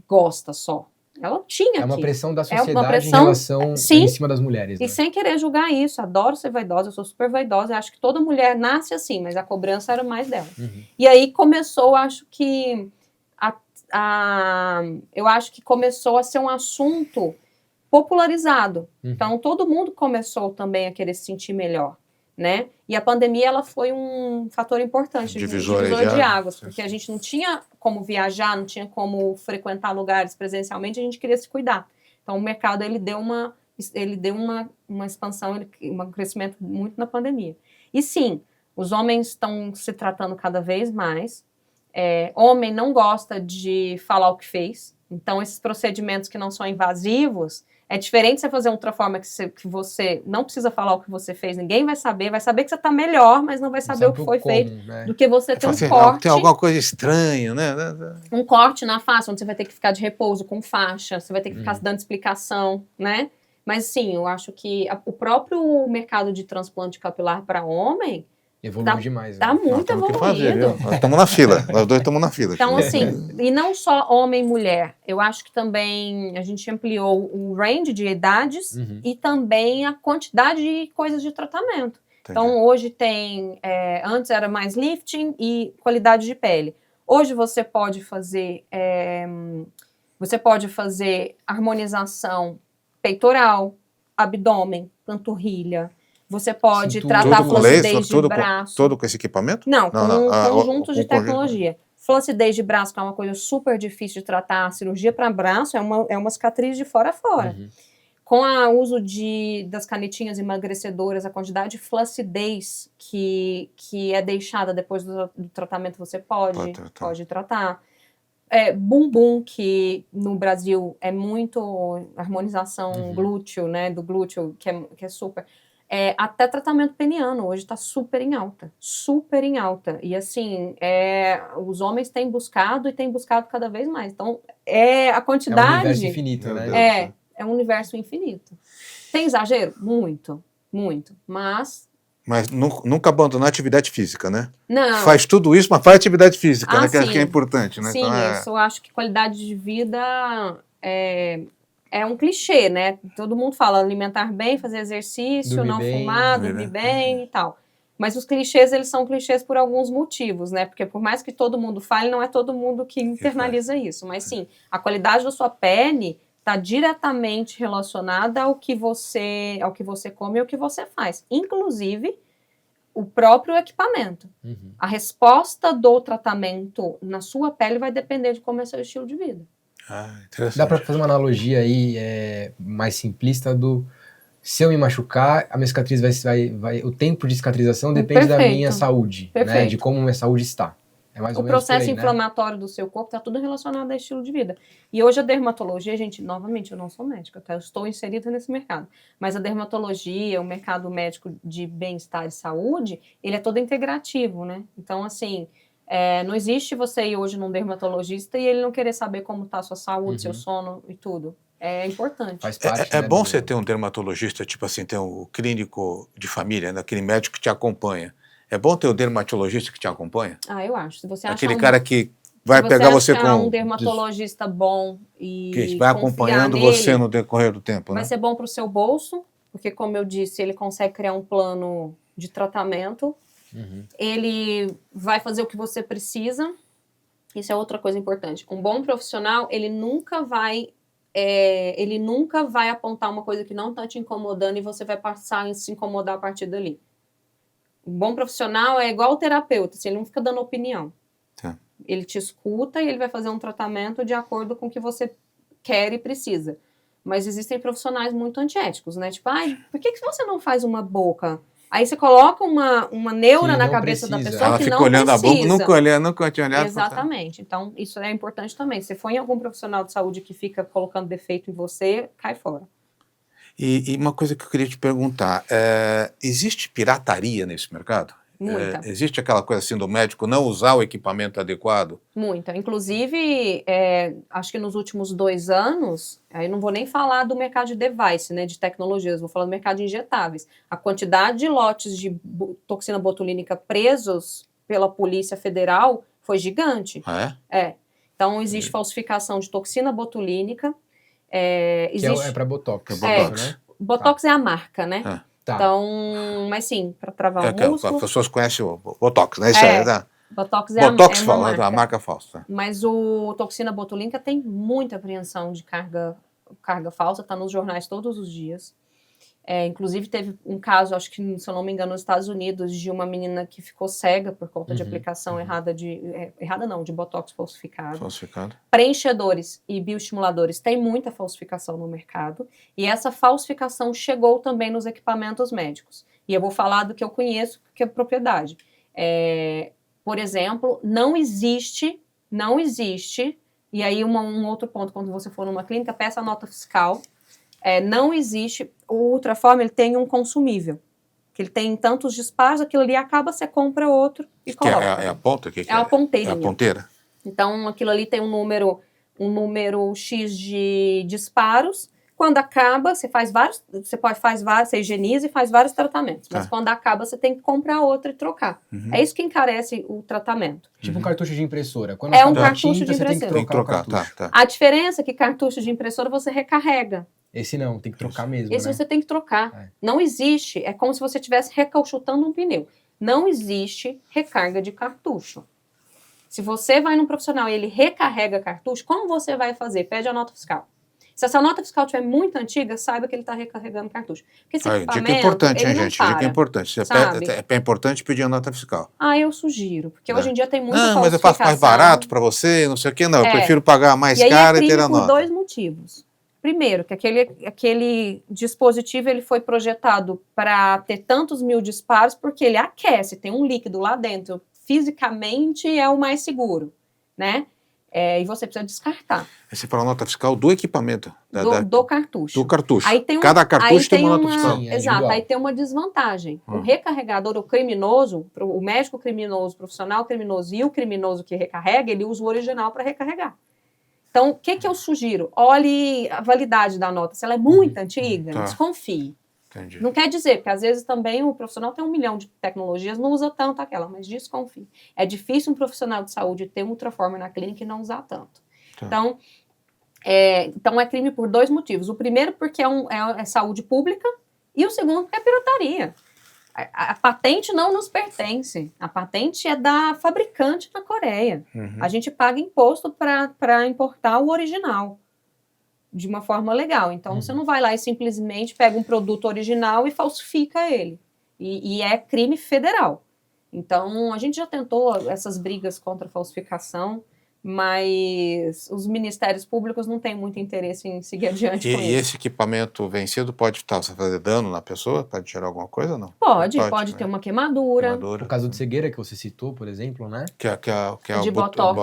gosta só. Ela tinha que. É uma pressão da sociedade em relação em cima das mulheres. Né? E sem querer julgar isso. Adoro ser vaidosa, eu sou super vaidosa. Acho que toda mulher nasce assim, mas a cobrança era mais dela. E aí começou, acho que... eu acho que começou a ser um assunto popularizado. Então, todo mundo começou também a querer se sentir melhor. Né? E a pandemia ela foi um fator importante, divisor de águas, porque a gente não tinha como viajar, não tinha como frequentar lugares presencialmente, a gente queria se cuidar. Então o mercado ele deu uma expansão, um crescimento muito na pandemia. E sim, os homens estão se tratando cada vez mais. Homem não gosta de falar o que fez, então esses procedimentos que não são invasivos. É diferente você fazer outra forma que você não precisa falar o que você fez, ninguém vai saber que você está melhor, mas não vai saber o que foi feito, né? Do que você ter um corte. Tem alguma coisa estranha, né? Um corte na face, onde você vai ter que ficar de repouso com faixa, você vai ter que ficar dando explicação, né? Mas sim, eu acho que o próprio mercado de transplante capilar para homem evoluiu demais. Tá muito evoluído. Nós estamos na fila, nós dois estamos na fila. Então, assim, e não só homem e mulher, eu acho que também a gente ampliou o range de idades e também a quantidade de coisas de tratamento. Entendi. Então, hoje tem, antes era mais lifting e qualidade de pele. Hoje você pode fazer harmonização peitoral, abdômen, panturrilha. Você pode Cintura. tratar Tudo com flacidez laser, de tudo braço. com esse equipamento? Não, com conjuntos de com conjunto. tecnologia. Flacidez de braço, que é uma coisa super difícil de tratar. A cirurgia para braço é uma cicatriz de fora a fora. Uhum. Com o uso das canetinhas emagrecedoras, a quantidade de flacidez que é deixada depois do tratamento, você pode tratar. Bumbum, que no Brasil é muito harmonização glúteo, né? Do glúteo, que é super. Até tratamento peniano hoje está super em alta. Super em alta. E assim, os homens têm buscado cada vez mais. Então, a quantidade. É um universo infinito, né? É um universo infinito. Tem exagero? Muito, muito. Mas nunca abandonar a atividade física, né? não. Faz tudo isso, mas faz atividade física, né? Que sim. é importante, né? Sim, Então, isso eu acho que qualidade de vida é um clichê, né? Todo mundo fala alimentar bem, fazer exercício, Dormir não bem, fumar, dormir bem e tal. Mas os clichês, eles são clichês por alguns motivos, né? Porque por mais que todo mundo fale, não é todo mundo que internaliza isso. Mas sim, a qualidade da sua pele está diretamente relacionada ao que você come e ao que você faz. Inclusive, o próprio equipamento. A resposta do tratamento na sua pele vai depender de como é seu estilo de vida. Interessante. Dá para fazer uma analogia aí mais simplista do... Se eu me machucar, a minha cicatriz o tempo de cicatrização depende da minha saúde, né? De como minha saúde está. É mais ou menos processo por aí, inflamatório do seu corpo está tudo relacionado a estilo de vida. E hoje a dermatologia, gente, novamente, eu não sou médica, tá? Eu estou inserida nesse mercado. Mas a dermatologia, o mercado médico de bem-estar e saúde, ele é todo integrativo, né? Então, assim, não existe você ir hoje num dermatologista e ele não querer saber como está a sua saúde, seu sono e tudo. É importante. Faz parte, É né, bom você ter um dermatologista, tipo assim, ter um clínico de família, né? Aquele médico que te acompanha. É bom ter o dermatologista que te acompanha? Eu acho. Se você aquele cara que vai pegar você com... um dermatologista bom e que vai acompanhando nele, você no decorrer do tempo, né? Vai ser bom para o seu bolso, porque, como eu disse, ele consegue criar um plano de tratamento. Ele vai fazer o que você precisa. Isso é outra coisa importante. Um bom profissional, ele nunca vai apontar uma coisa que não está te incomodando e você vai passar a se incomodar a partir dali. Um bom profissional é igual o terapeuta, assim, ele não fica dando opinião. Tá. Ele te escuta e ele vai fazer um tratamento de acordo com o que você quer e precisa. Mas existem profissionais muito antiéticos, né? Tipo, por que você não faz uma boca? Aí você coloca uma neura na cabeça da pessoa Ela que fica não olhando precisa. a boca, nunca tinha olhado. Exatamente. Então, isso é importante também. Se for em algum profissional de saúde que fica colocando defeito em você, cai fora. E uma coisa que eu queria te perguntar, existe pirataria nesse mercado? Muita. Existe aquela coisa assim do médico não usar o equipamento adequado? Muita. Inclusive, acho que nos últimos 2 anos, aí não vou nem falar do mercado de device, né, de tecnologias, vou falar do mercado de injetáveis. A quantidade de lotes de toxina botulínica presos pela Polícia Federal foi gigante. Então, existe falsificação de toxina botulínica. Que é para Botox. Botox. Botox é a marca, né? Tá. Então, mas sim, para travar o músculo. As pessoas conhecem o Botox, né? Isso aí, tá? Botox Botox uma marca. A marca falsa. Mas o toxina botulínica tem muita apreensão de carga falsa, está nos jornais todos os dias. Inclusive teve um caso, acho que, se eu não me engano, nos Estados Unidos, de uma menina que ficou cega por conta de aplicação errada de Botox falsificado. Preenchedores e bioestimuladores tem muita falsificação no mercado, e essa falsificação chegou também nos equipamentos médicos. E eu vou falar do que eu conheço, que é propriedade. Por exemplo, não existe, e aí um outro ponto, quando você for numa clínica, peça a nota fiscal. Não existe, o Ultraform, ele tem um consumível, que ele tem tantos disparos, aquilo ali acaba, você compra outro e coloca. É a ponta? É a ponteirinha. É a ponteira? Então, aquilo ali tem um número X de disparos. Quando acaba, você faz vários, você higieniza e faz vários tratamentos. Mas quando acaba, você tem que comprar outro e trocar. É isso que encarece o tratamento. Tipo um cartucho de impressora. Quando um cartucho de impressora. Você tem que trocar o cartucho. Tá. A diferença é que cartucho de impressora você recarrega. Esse não, tem que trocar mesmo, Esse você tem que trocar. Não existe, é como se você estivesse recauchutando um pneu. Não existe recarga de cartucho. Se você vai num profissional e ele recarrega cartucho, como você vai fazer? Pede a nota fiscal. Se essa nota fiscal estiver muito antiga, saiba que ele está recarregando cartucho. Porque esse equipamento, dica importante, ele hein, não gente? para, Dica importante. sabe? É importante pedir a nota fiscal. Eu sugiro, porque hoje em dia tem muita Não, mas eu falsificação. faço mais barato para você, não sei o quê. Não, eu prefiro pagar mais e aí caro é e ter crime a por nota. 2 motivos. Primeiro, que aquele dispositivo ele foi projetado para ter tantos mil disparos porque ele aquece, tem um líquido lá dentro. Fisicamente é o mais seguro, né? E você precisa descartar. Você fala nota fiscal do equipamento. Do cartucho. Do cartucho. Aí Cada cartucho tem uma nota fiscal. Sim, Exato, aí tem uma desvantagem. O recarregador, o criminoso, o médico criminoso, o profissional criminoso e o criminoso que recarrega, ele usa o original para recarregar. Então, o que eu sugiro? Olhe a validade da nota. Se ela é muito antiga, desconfie. Entendi. Não quer dizer, porque às vezes também o profissional tem 1 milhão de tecnologias, não usa tanto aquela, mas desconfie. É difícil um profissional de saúde ter um Ultraformer na clínica e não usar tanto. Então, é crime por 2 motivos. O primeiro, porque é saúde pública, e o segundo, porque é pirataria. A patente não nos pertence. A patente é da fabricante na Coreia. A gente paga imposto para importar o original de uma forma legal. Então, você não vai lá e simplesmente pega um produto original e falsifica ele. E é crime federal. Então, a gente já tentou essas brigas contra a falsificação, mas os ministérios públicos não têm muito interesse em seguir adiante com isso. E esse equipamento vencido pode fazer dano na pessoa? Pode gerar alguma coisa ou não? Pode ter uma quemadura. O caso de cegueira que você citou, por exemplo, né? Que é de botox,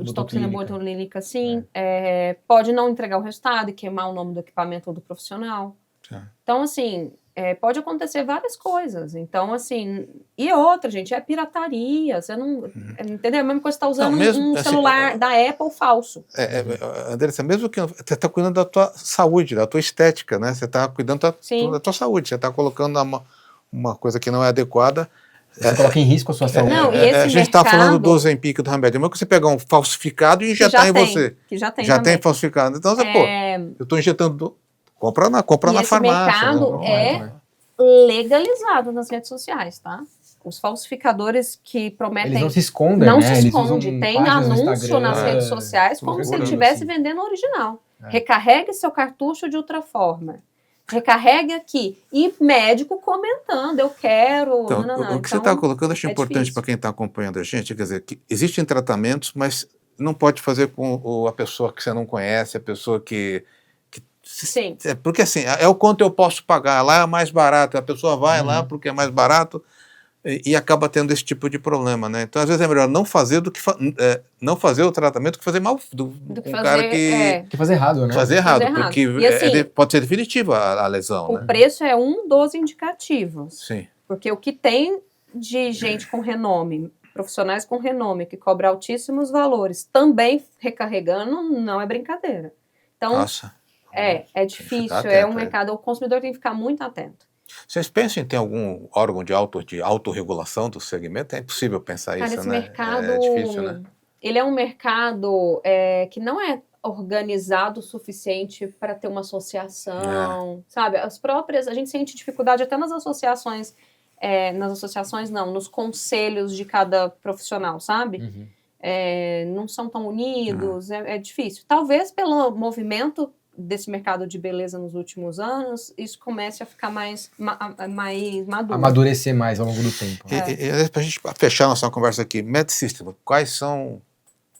de toxina botulínica, sim. Pode não entregar o resultado e queimar o nome do equipamento ou do profissional. Então, assim, pode acontecer várias coisas. Então, assim, e outra, gente, é pirataria. Você não. Entendeu? É a mesma coisa que você está usando um celular da Apple falso. Andressa, mesmo que você está cuidando da tua saúde, da tua estética, né? Você está cuidando da tua saúde. Você está colocando uma coisa que não é adequada. Você coloca em risco a sua saúde. Não, e esse a gente está falando do Ozempic, do remédio. Mas que você pegar um falsificado e injetar em você. Que já tem tem falsificado. Então, eu estou injetando. Compra na farmácia. Mercado legalizado nas redes sociais, tá? Os falsificadores que prometem... Eles não se escondem, Não né? se esconde. Tem anúncio nas redes sociais como se ele estivesse vendendo o original. Recarregue seu cartucho de Ultraformer. Recarregue aqui. E médico comentando, eu quero... Então, o que você está colocando, eu acho importante para quem está acompanhando a gente, quer dizer, que existem tratamentos, mas não pode fazer com a pessoa que você não conhece, a pessoa que Sim. Porque assim, é o quanto eu posso pagar, lá é mais barato, a pessoa vai lá porque é mais barato e acaba tendo esse tipo de problema, né? Então, às vezes é melhor não fazer não fazer o tratamento que fazer mal do que fazer, cara que fazer errado, né? Fazer errado, porque e, assim, pode ser definitiva a lesão, o preço é um dos indicativos. Sim. Porque o que tem de gente com renome, profissionais com renome, que cobra altíssimos valores, também recarregando, não é brincadeira. Então, nossa. É difícil, atento, um mercado, o consumidor tem que ficar muito atento. Vocês pensam em ter algum órgão de autorregulação do segmento? É impossível pensar isso, esse né? mercado, é difícil, né? Ele é um mercado que não é organizado o suficiente para ter uma associação, sabe? A gente sente dificuldade até nas associações, nos conselhos de cada profissional, sabe? Não são tão unidos, é difícil. Talvez pelo movimento desse mercado de beleza nos últimos anos, isso comece a ficar mais maduro. Amadurecer mais ao longo do tempo. Para a gente fechar nossa conversa aqui, MedSystem, quais são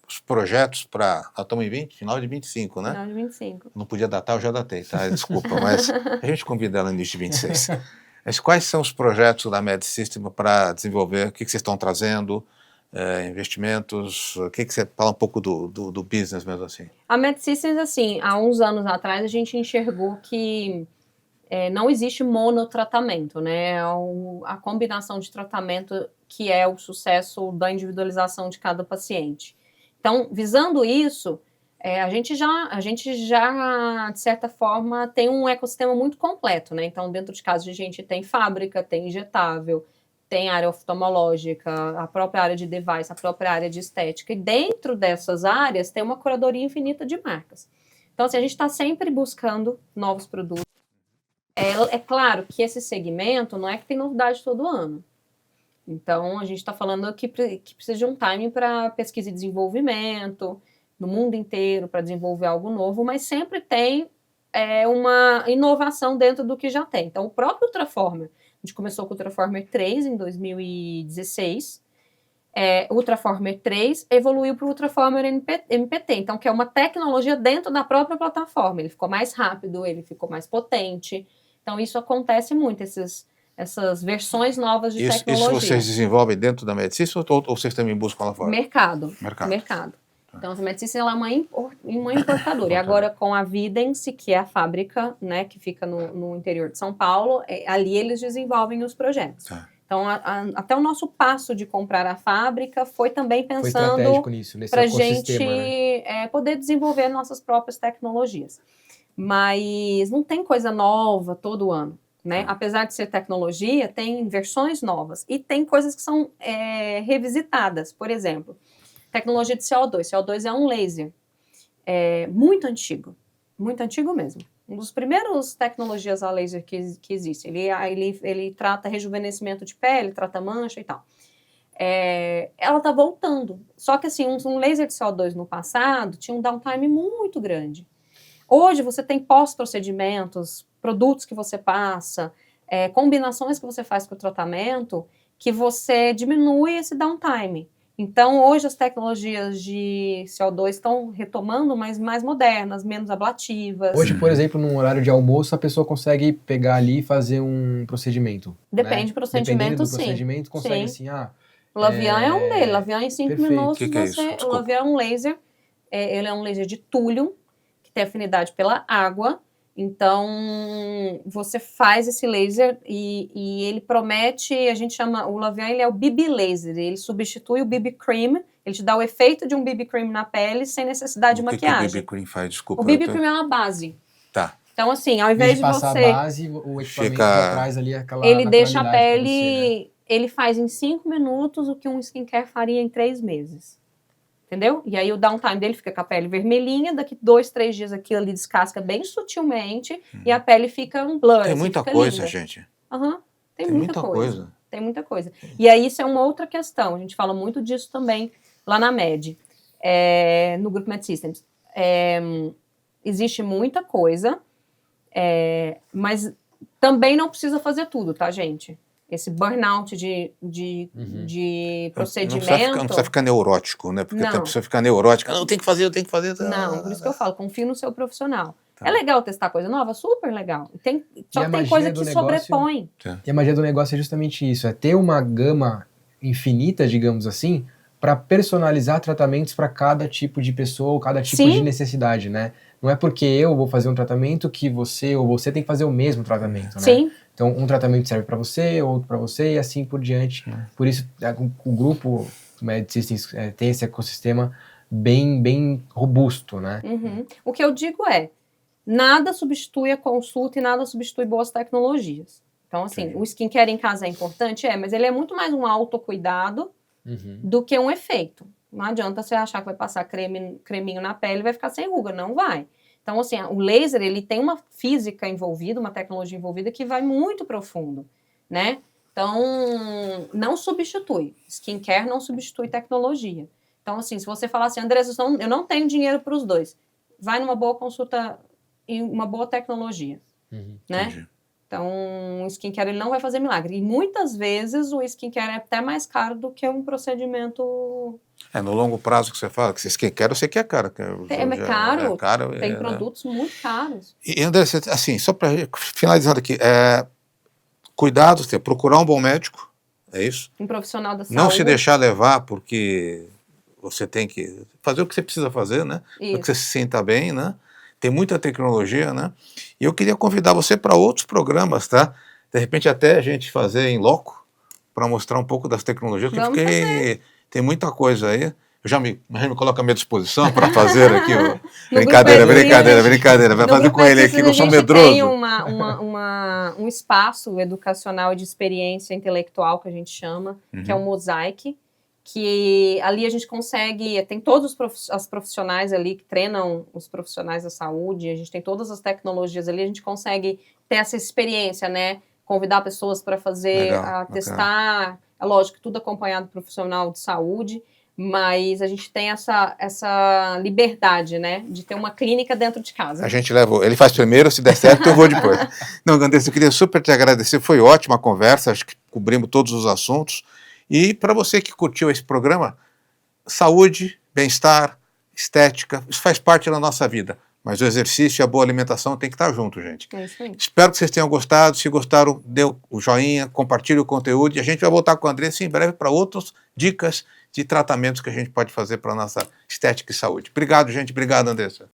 os projetos para... Nós estamos em final de 25, né? Final de 25. Não podia datar, eu já datei, tá? Desculpa, mas a gente convida ela no início de 26. Mas quais são os projetos da MedSystem para desenvolver? O que vocês estão trazendo? Investimentos, o que você fala um pouco do business mesmo assim? A MedSystems, assim, há uns anos atrás a gente enxergou que não existe monotratamento, né? A combinação de tratamento que é o sucesso da individualização de cada paciente. Então, visando isso, a gente já, de certa forma, tem um ecossistema muito completo, né? Então, dentro de casa a gente tem fábrica, tem injetável, tem área oftalmológica, a própria área de device, a própria área de estética. E dentro dessas áreas tem uma curadoria infinita de marcas. Então, assim, a gente está sempre buscando novos produtos. É claro que esse segmento não é que tem novidade todo ano. Então, a gente está falando que precisa de um timing para pesquisa e desenvolvimento, no mundo inteiro, para desenvolver algo novo, mas sempre tem uma inovação dentro do que já tem. Então, o próprio Ultraformer, a gente começou com o Ultraformer 3 em 2016, o Ultraformer 3 evoluiu para o Ultraformer MPT, então, que é uma tecnologia dentro da própria plataforma. Ele ficou mais rápido, ele ficou mais potente. Então, isso acontece muito, essas versões novas de tecnologia. Isso vocês desenvolvem dentro da Medsystems ou vocês também buscam lá fora? Mercado. Então, a Medsystems ela é uma importadora. E agora, com a Vidence, que é a fábrica, né, que fica no interior de São Paulo, ali eles desenvolvem os projetos. Tá. Então, até o nosso passo de comprar a fábrica foi também pensando para a gente poder desenvolver nossas próprias tecnologias. Mas não tem coisa nova todo ano, né? Apesar de ser tecnologia, tem versões novas e tem coisas que são revisitadas. Por exemplo, tecnologia de CO2. CO2 é um laser muito antigo mesmo. Um dos primeiros tecnologias a laser que existe. Ele trata rejuvenescimento de pele, trata mancha e tal. Ela está voltando. Só que assim, um laser de CO2 no passado tinha um downtime muito grande. Hoje você tem pós-procedimentos, produtos que você passa, combinações que você faz com o tratamento, que você diminui esse downtime. Então, hoje as tecnologias de CO2 estão retomando, mas mais modernas, menos ablativas. Hoje, por exemplo, num horário de almoço, a pessoa consegue pegar ali e fazer um procedimento. Depende do procedimento, dependendo do sim. procedimento, consegue sim. assim, o Lavian é um dele. Lavian em 5 minutos, que é isso? o Lavian é um laser. Ele é um laser de túlio, que tem afinidade pela água. Então, você faz esse laser e ele promete, a gente chama, o Lavian ele é o BB laser, ele substitui o BB cream, ele te dá o efeito de um BB cream na pele sem necessidade de maquiagem. O que o BB cream faz? Desculpa. O BB cream é uma base. Tá. Então, assim, ao invés de passar você... a base, o equipamento já traz ali aquela ele deixa a pele, você, né? Ele faz em 5 minutos o que um skincare faria em 3 meses. Entendeu? E aí o downtime dele fica com a pele vermelhinha, daqui 2, 3 dias aquilo ali descasca bem sutilmente e a pele fica um blur. Tem muita coisa, linda. Gente. Tem muita coisa. Tem muita coisa. E aí isso é uma outra questão, a gente fala muito disso também lá na MED, no Grupo Medsystems. Existe muita coisa, mas também não precisa fazer tudo, tá, gente? Esse burnout de procedimento... Não precisa ficar neurótico, né? Porque a pessoa fica neurótica. Não, tem que fazer. Não, por isso que eu falo, confie no seu profissional. Tá. É legal testar coisa nova? Super legal. Só tem coisa que sobrepõe. E a magia do negócio é justamente isso, é ter uma gama infinita, digamos assim, para personalizar tratamentos para cada tipo de pessoa ou cada tipo de necessidade, né? Não é porque eu vou fazer um tratamento que você ou você tem que fazer o mesmo tratamento, né? Sim. Então, um tratamento serve para você, outro para você e assim por diante. Por isso, o grupo Medsystems tem esse ecossistema bem robusto, né? O que eu digo é, nada substitui a consulta e nada substitui boas tecnologias. Então, assim, o skincare em casa é importante, mas ele é muito mais um autocuidado do que um efeito. Não adianta você achar que vai passar creminho na pele e vai ficar sem ruga, não vai. Então, assim, o laser, ele tem uma física envolvida, uma tecnologia envolvida que vai muito profundo, né? Então, não substitui. Skincare não substitui tecnologia. Então, assim, se você falar assim, Andressa, eu não tenho dinheiro para os dois, vai numa boa consulta e uma boa tecnologia, né? Entendi. Então, o skincare ele não vai fazer milagre. E muitas vezes o skincare é até mais caro do que um procedimento... no longo prazo que você fala, que skincare eu sei que é caro. É caro. Tem produtos muito caros. E André, assim, só para finalizar aqui, cuidado, procurar um bom médico, é isso? Um profissional da saúde. Não se deixar levar porque você tem que fazer o que você precisa fazer, né? Para que você se sinta bem, né? Tem muita tecnologia, né? E eu queria convidar você para outros programas, tá? De repente até a gente fazer em loco, para mostrar um pouco das tecnologias, porque tem muita coisa aí. Eu já me coloco à minha disposição para fazer aqui. Brincadeira. Vai fazer com ele aqui, que eu sou medroso. Tem um espaço educacional de experiência intelectual, que a gente chama, que é o Mosaic, que ali a gente consegue, tem todos os profissionais ali que treinam os profissionais da saúde, a gente tem todas as tecnologias ali, a gente consegue ter essa experiência, né? Convidar pessoas para fazer, testar É lógico, tudo acompanhado do profissional de saúde, mas a gente tem essa liberdade, né, de ter uma clínica dentro de casa. A gente leva, ele faz primeiro, se der certo eu vou depois. Não, Andressa, eu queria super te agradecer, foi ótima a conversa, acho que cobrimos todos os assuntos. E para você que curtiu esse programa, saúde, bem-estar, estética, isso faz parte da nossa vida. Mas o exercício e a boa alimentação tem que estar junto, gente. É isso aí. Espero que vocês tenham gostado. Se gostaram, dê o joinha, compartilhe o conteúdo. E a gente vai voltar com a Andressa em breve para outras dicas de tratamentos que a gente pode fazer para a nossa estética e saúde. Obrigado, gente. Obrigado, Andressa.